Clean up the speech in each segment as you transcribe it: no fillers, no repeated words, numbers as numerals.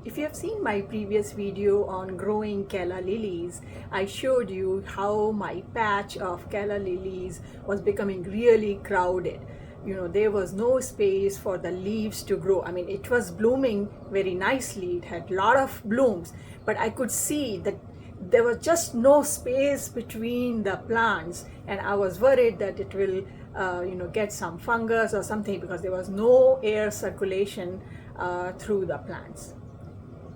If you have seen my previous video on growing calla lilies, I showed you how my patch of calla lilies was becoming really crowded. There was no space for the leaves to grow. I mean, it was blooming very nicely. It had a lot of blooms, but I could see that there was just no space between the plants, and I was worried that it will get some fungus or something because there was no air circulation through the plants.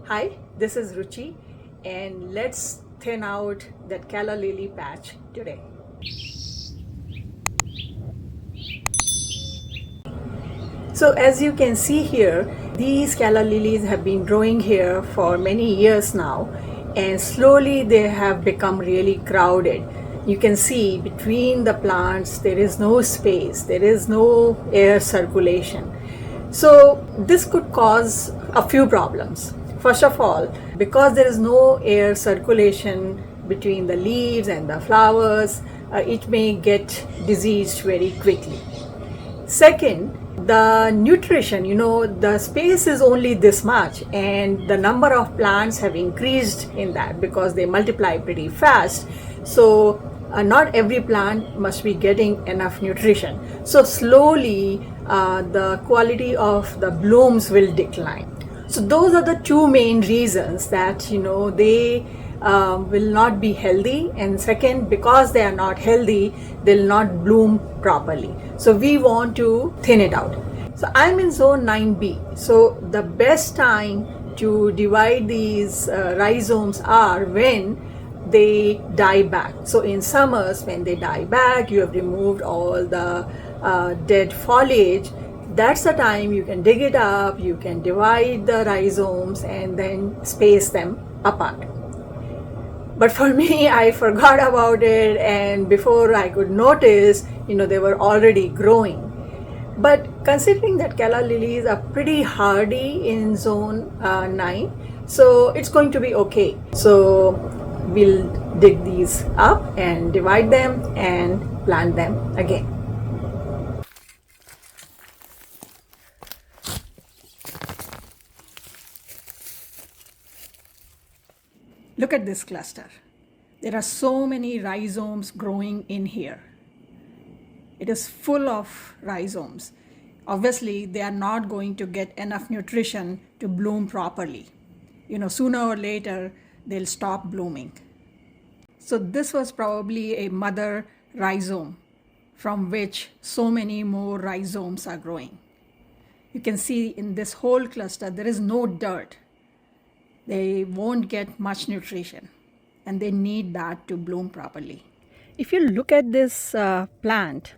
Hi, this is Ruchi, and let's thin out that calla lily patch today. So as you can see here, these calla lilies have been growing here for many years now, and slowly they have become really crowded. You can see between the plants there is no space, there is no air circulation. So this could cause a few problems. First of all, because there is no air circulation between the leaves and the flowers, it may get diseased very quickly. Second, the nutrition, the space is only this much, and the number of plants have increased in that because they multiply pretty fast. So not every plant must be getting enough nutrition. So slowly the quality of the blooms will decline. So those are the two main reasons that they will not be healthy, and second, because they are not healthy, they'll not bloom properly. So we want to thin it out. So I'm in zone 9B. So the best time to divide these rhizomes are when they die back. So in summers, when they die back, you have removed all the dead foliage. That's the time you can dig it up, you can divide the rhizomes and then space them apart. But for me, I forgot about it, and before I could notice, they were already growing. But considering that calla lilies are pretty hardy in zone 9, so it's going to be okay. So we'll dig these up and divide them and plant them again. Look at this cluster. There are so many rhizomes growing in here. It is full of rhizomes. Obviously, they are not going to get enough nutrition to bloom properly. Sooner or later, they'll stop blooming. So this was probably a mother rhizome from which so many more rhizomes are growing. You can see in this whole cluster, there is no dirt. They won't get much nutrition, and they need that to bloom properly. If you look at this plant,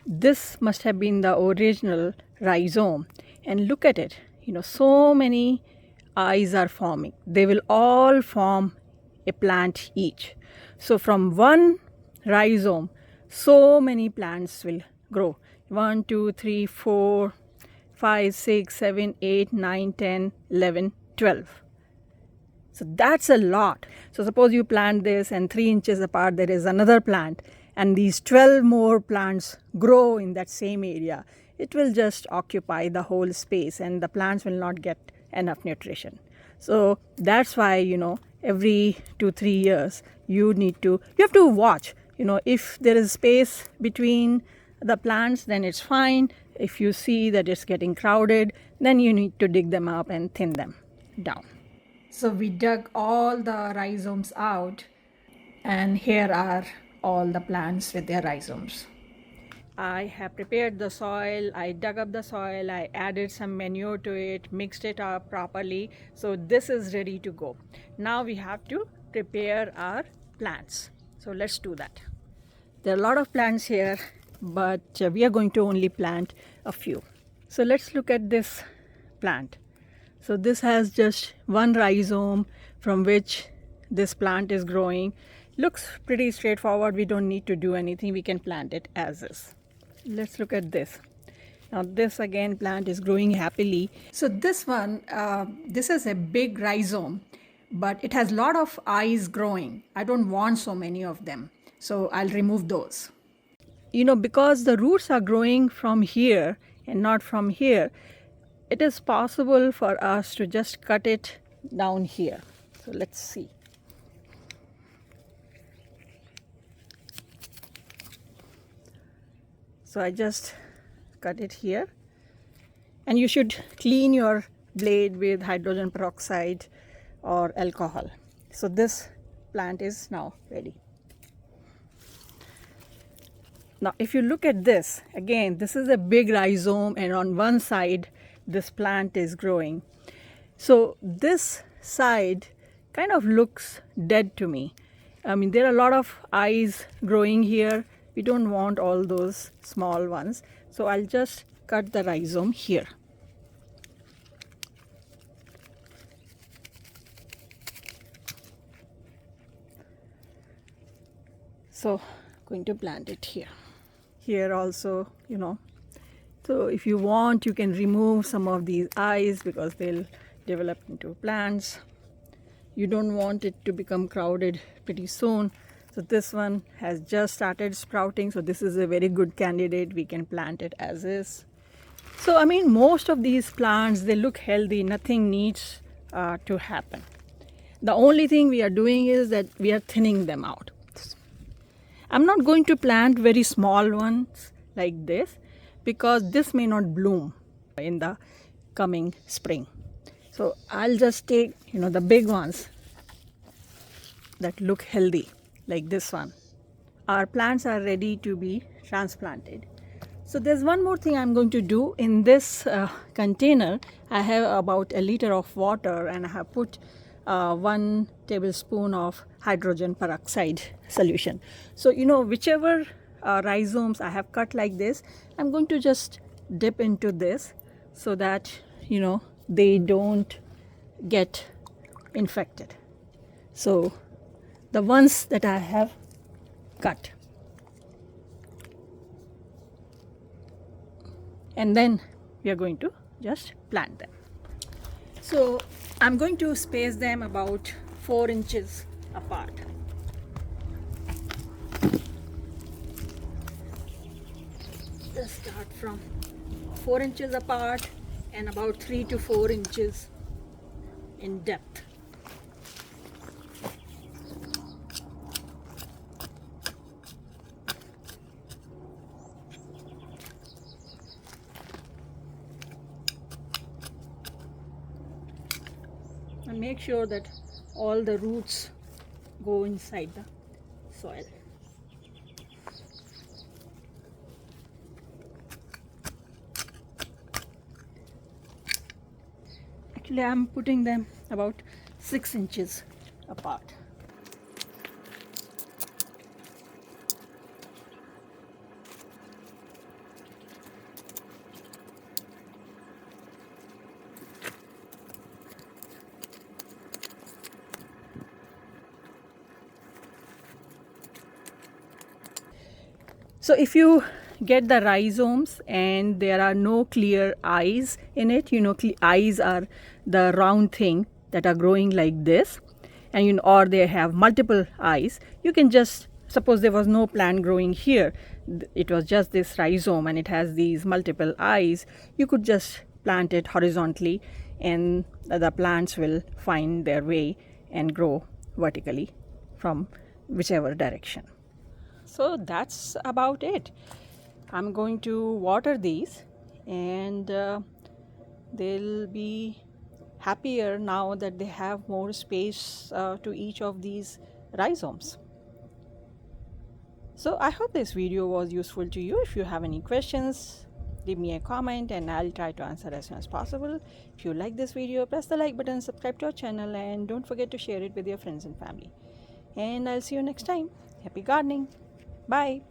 this must have been the original rhizome, and look at it. So many eyes are forming. They will all form a plant each. So from one rhizome, so many plants will grow. 1, 2, 3, 4, 5, 6, 7, 8, 9, 10, 11, 12. So that's a lot. So suppose you plant this and 3 inches apart there is another plant, and these 12 more plants grow in that same area. It will just occupy the whole space, and the plants will not get enough nutrition. So that's why, every 2-3 years you have to watch. If there is space between the plants, then it's fine. If you see that it's getting crowded, then you need to dig them up and thin them down. So we dug all the rhizomes out, and here are all the plants with their rhizomes. I have prepared the soil, I dug up the soil, I added some manure to it, mixed it up properly. So this is ready to go. Now we have to prepare our plants. So let's do that. There are a lot of plants here, but we are going to only plant a few. So let's look at this plant. So this has just one rhizome from which this plant is growing. Looks pretty straightforward. We don't need to do anything. We can plant it as is. Let's look at this. Now this again plant is growing happily. So this one, this is a big rhizome, but it has a lot of eyes growing. I don't want so many of them, so I'll remove those. Because the roots are growing from here and not from here, it is possible for us to just cut it down here. So let's see. So I just cut it here, and you should clean your blade with hydrogen peroxide or alcohol. So this plant is now ready. Now if you look at this, again, this is a big rhizome, and on one side this plant is growing. So this side kind of looks dead to me. I mean, there are a lot of eyes growing here. We don't want all those small ones. So I'll just cut the rhizome here. So going to plant it here. Here also, you know, so if you want, you can remove some of these eyes because they'll develop into plants. You don't want it to become crowded pretty soon. So this one has just started sprouting, so this is a very good candidate. We can plant it as is. So I mean, most of these plants, they look healthy. Nothing needs to happen. The only thing we are doing is that we are thinning them out. I'm not going to plant very small ones like this because this may not bloom in the coming spring. So I'll just take, you know, the big ones that look healthy, like this one. Our plants are ready to be transplanted. So there's one more thing I'm going to do. In this container, I have about a liter of water, and I have put 1 tablespoon of hydrogen peroxide solution. So, you know, whichever rhizomes I have cut like this, I'm going to just dip into this so that, you know, they don't get infected. So the ones that I have cut, and then we are going to just plant them. So I'm going to space them about 4 inches apart. Just start from 4 inches apart and about 3 to 4 inches in depth. And make sure that all the roots go inside the soil. Actually, I'm putting them about 6 inches apart. So if you get the rhizomes and there are no clear eyes in it, you know, eyes are the round thing that are growing like this, and you know, or they have multiple eyes, you can just, suppose there was no plant growing here, it was just this rhizome and it has these multiple eyes, you could just plant it horizontally and the plants will find their way and grow vertically from whichever direction. So that's about it. I'm going to water these, and they'll be happier now that they have more space to each of these rhizomes. So I hope this video was useful to you. If you have any questions, leave me a comment and I'll try to answer as soon as possible. If you like this video, press the like button, subscribe to our channel, and don't forget to share it with your friends and family. And I'll see you next time. Happy gardening. Bye.